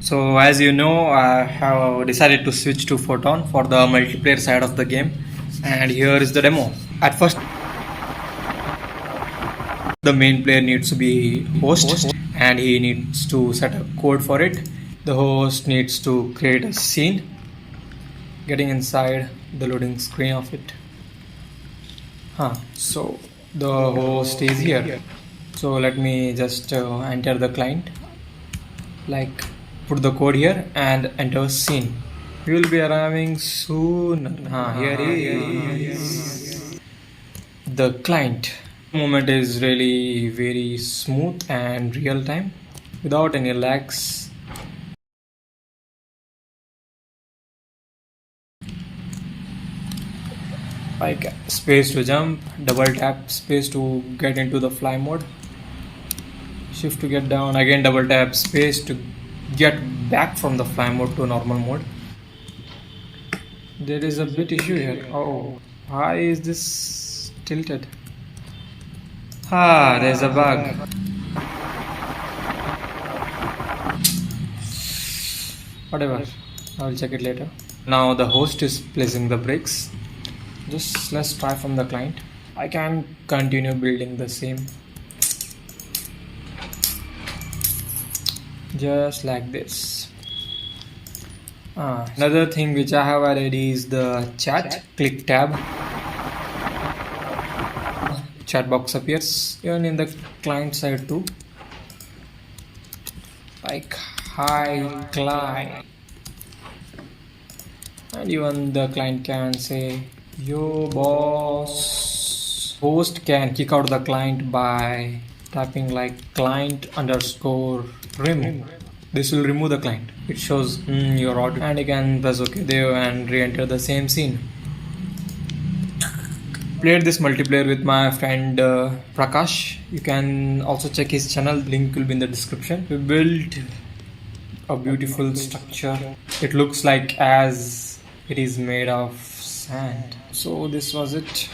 So as you know, I have decided to switch to Photon for the multiplayer side of the game, and here is the demo. At first, the main player needs to be host, and he needs to set a code for it. The host needs to create a scene, getting inside the loading screen of it. So the host is here. So let me just enter the client, like put the code here and enter scene. We will be arriving soon. Here is the client. Moment is really very smooth and real time without any lags. Like space to jump, double tap space to get into the fly mode, shift to get down, again double tap space to get back from the fly mode to normal mode. There is a bit issue here. Oh, why is this tilted? There's a bug. Whatever, I will check it later. Now the host is placing the bricks. Just let's try from the client. I can continue building the same. Just like this. Another thing which I have added is the chat. Click tab. Chat box appears even in the client side too. Like hi client. And even the client can say yo boss. Host can kick out the client by typing like client underscore remove. This will remove the client. It shows your audio, and you can press OK there and re-enter the same scene. Played this multiplayer with my friend Prakash. You can also check his channel, link will be in the description. We built a beautiful structure. It looks like as it is made of sand. So this was it.